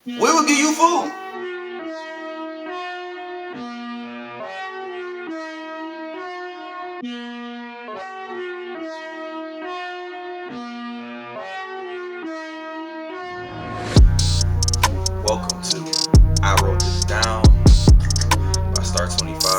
We will give you food. Welcome to I Wrote This Down by Star 25.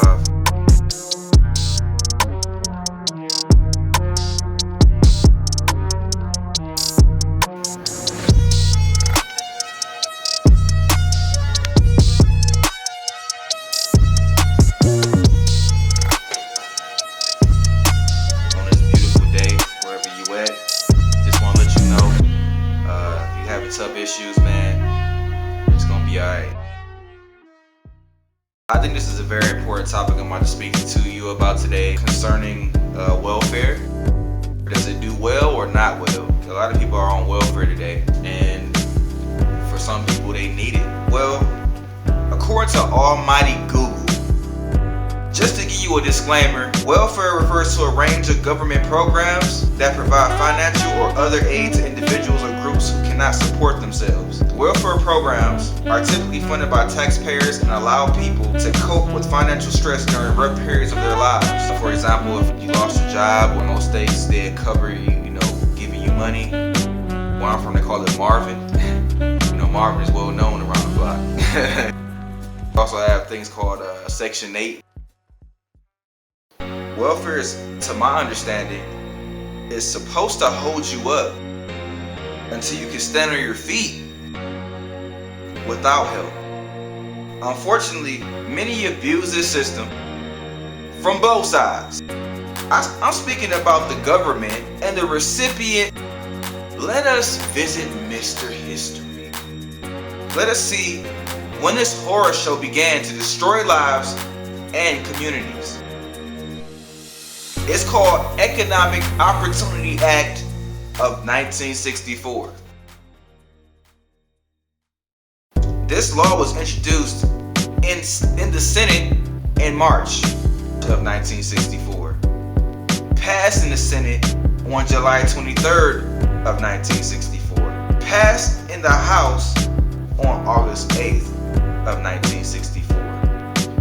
On this beautiful day, wherever you at, just want to let you know, if you having tough issues, man, it's gonna be alright. I think this is a very important topic I'm about to speak to you about today concerning welfare. Does it do well or not well? A lot of people are on welfare today, and for some people they need it. Well, according to almighty Google, just to give you a disclaimer, welfare refers to a range of government programs that provide financial or other aid to individuals or groups who cannot support themselves. Welfare programs are typically funded by taxpayers and allow people to cope with financial stress during rough periods of their lives. So for example, if you lost your job, in most states they cover you, giving you money. Where I'm from, they call it Marvin. Marvin is well known around the block. We also have things called Section 8. Welfare is, to my understanding, is supposed to hold you up until you can stand on your feet without help. Unfortunately, many abuse this system from both sides. I'm speaking about the government and the recipient. Let us visit Mr. History. Let us see when this horror show began to destroy lives and communities. It's called Economic Opportunity Act of 1964. This law was introduced in the Senate in March of 1964. Passed in the Senate on July 23rd of 1964. Passed in the House on August 8th of 1964.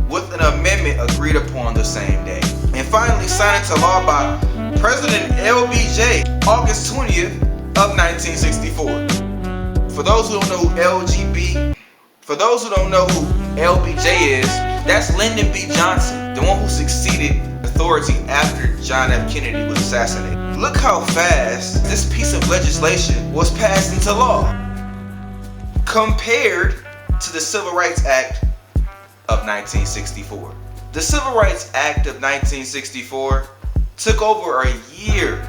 With an amendment agreed upon the same day. And finally signed into law by President LBJ August 20th of 1964. For those who don't know who LBJ is, that's Lyndon B. Johnson, the one who succeeded authority after John F. Kennedy was assassinated. Look how fast this piece of legislation was passed into law compared to the Civil Rights Act of 1964. The Civil Rights Act of 1964 took over a year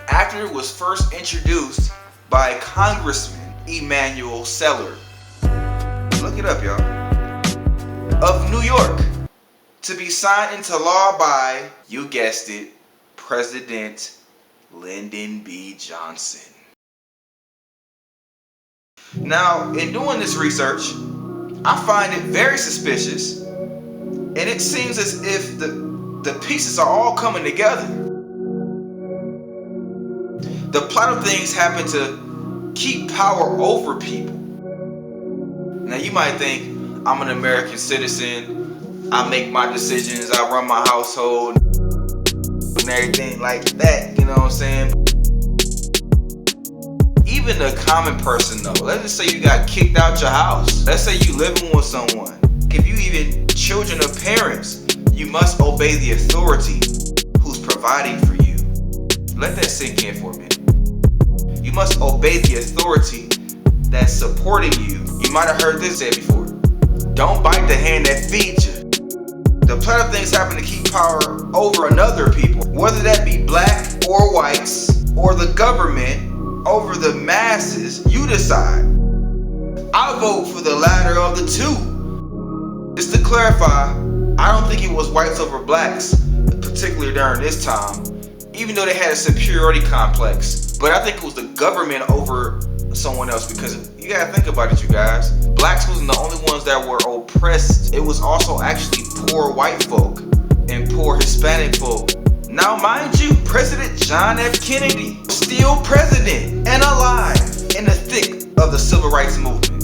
after it was first introduced by Congressman Emanuel Seller. Look it up, y'all. Of New York, to be signed into law by, you guessed it, President Lyndon B. Johnson. Now, in doing this research, I find it very suspicious, and it seems as if the pieces are all coming together. The plot of things happen to keep power over people. Now you might think, I'm an American citizen, I make my decisions, I run my household, and everything like that, you know what I'm saying? Even the common person though, let's just say you got kicked out your house. Let's say you living with someone. If you even children of parents, you must obey the authority who's providing for you. Let that sink in for a minute. You must obey the authority that's supporting you. You might have heard this said before. Don't bite the hand that feeds you. The plot of things happen to keep power over another people, whether that be black or whites or the government over the masses. You decide. I vote for the latter of the two. Just to clarify, I don't think it was whites over blacks, particularly during this time, even though they had a superiority complex. But I think it was the government over someone else, because you gotta think about it, you guys. Blacks wasn't the only ones that were oppressed. It was also actually poor white folk and poor Hispanic folk. Now mind you, President John F. Kennedy, still president and alive in the thick of the civil rights movement.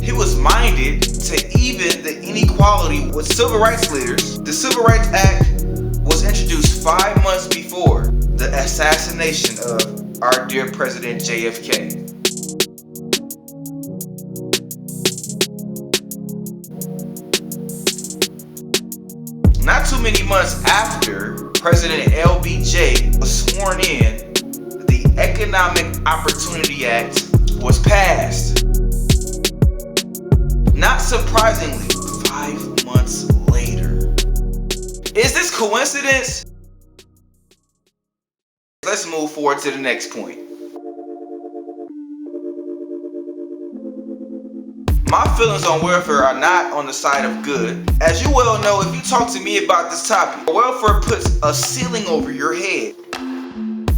He was minded to even the inequality with civil rights leaders. The Civil Rights Act was introduced 5 months before the assassination of our dear President JFK. Not too many months after President LBJ was sworn in, the Economic Opportunity Act was passed. Not surprisingly, 5 months later. Is this coincidence? Let's move forward to the next point. My feelings on welfare are not on the side of good. As you well know, if you talk to me about this topic, welfare puts a ceiling over your head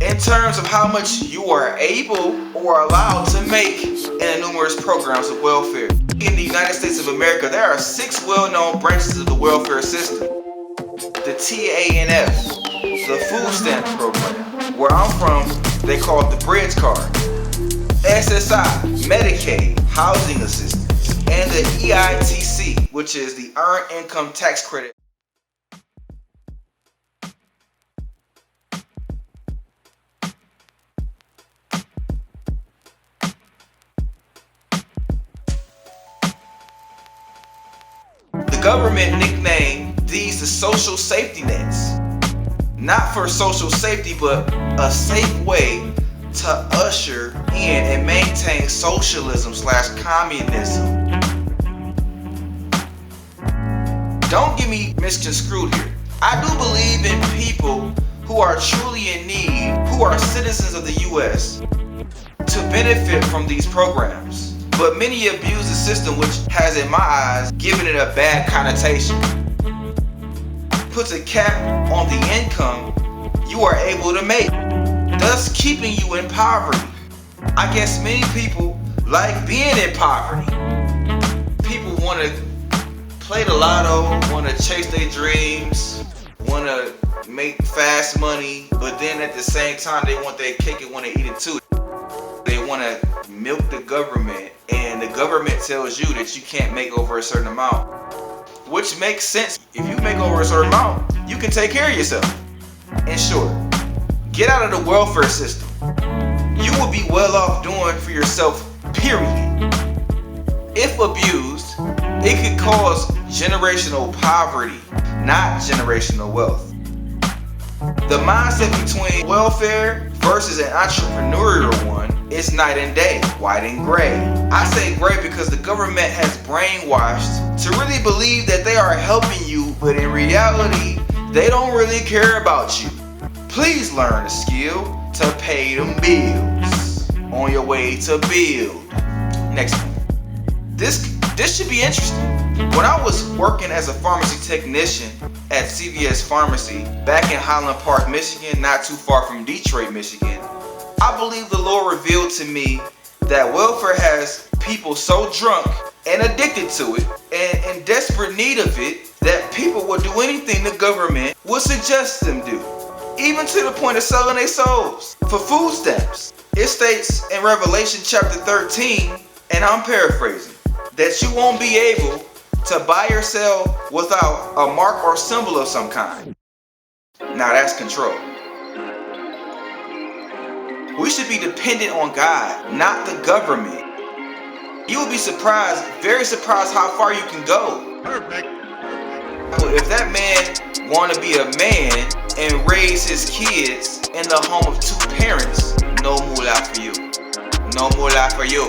in terms of how much you are able or allowed to make in the numerous programs of welfare. In the United States of America, there are 6 well-known branches of the welfare system. The TANF, the food stamp program. Where I'm from, they call it the bridge card. SSI, Medicaid, housing assistance. And the EITC, which is the Earned Income Tax Credit. The government nicknamed these the social safety nets. Not for social safety, but a safe way to usher in and maintain socialism/communism. Don't get me misconstrued here. I do believe in people who are truly in need, who are citizens of the US, to benefit from these programs. But many abuse the system, which has, in my eyes, given it a bad connotation. Puts a cap on the income you are able to make, thus keeping you in poverty. I guess many people like being in poverty. People want to play the lotto, want to chase their dreams, want to make fast money, but then at the same time they want their cake and want to eat it too. They want to milk the government, and the government tells you that you can't make over a certain amount, which makes sense. If you make over a certain amount, you can take care of yourself. In short, get out of the welfare system. You will be well off doing for yourself, period. If abused, it could cause generational poverty, not generational wealth. The mindset between welfare versus an entrepreneurial one is night and day, white and gray. I say gray because the government has brainwashed to really believe that they are helping you, but in reality, they don't really care about you. Please learn a skill to pay them bills on your way to build. Next one. This should be interesting. When I was working as a pharmacy technician at CVS Pharmacy back in Highland Park, Michigan, not too far from Detroit, Michigan, I believe the Lord revealed to me that welfare has people so drunk and addicted to it and in desperate need of it that people will do anything the government would suggest them do, even to the point of selling their souls for food stamps. It states in Revelation chapter 13, and I'm paraphrasing, that you won't be able to buy or sell without a mark or symbol of some kind. Now that's control. We should be dependent on God, not the government. You will be surprised, very surprised how far you can go. Perfect. If that man want to be a man and raise his kids in the home of 2 parents, no moolah for you. No moolah for you.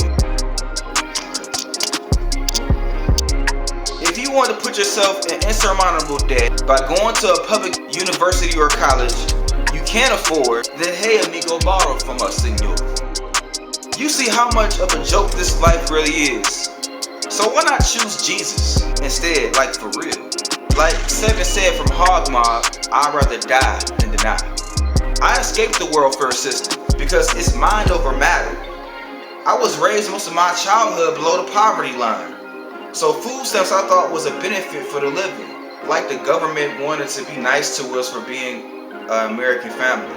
If you want to put yourself in insurmountable debt by going to a public university or college you can't afford, then hey amigo, borrow from us, senor. You see how much of a joke this life really is. So why not choose Jesus instead, like for real? Like Seven said from Hog Mob, I'd rather die than deny. I escaped the welfare system because it's mind over matter. I was raised most of my childhood below the poverty line. So food stamps I thought was a benefit for the living. Like the government wanted to be nice to us for being an American family.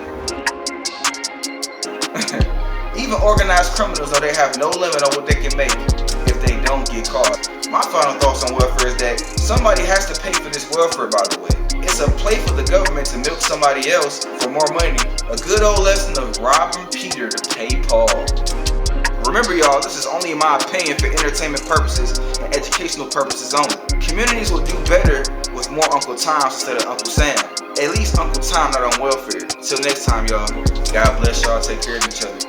Even organized criminals know they have no limit on what they can make if they don't get caught. My final thoughts on welfare is that somebody has to pay for this welfare, by the way. It's a play for the government to milk somebody else for more money. A good old lesson of robbing Peter to pay Paul. Remember y'all, this is only my opinion for entertainment purposes and educational purposes only. Communities will do better with more Uncle Toms instead of Uncle Sam. At least Uncle Tom not on welfare. Till next time y'all, God bless y'all, take care of each other.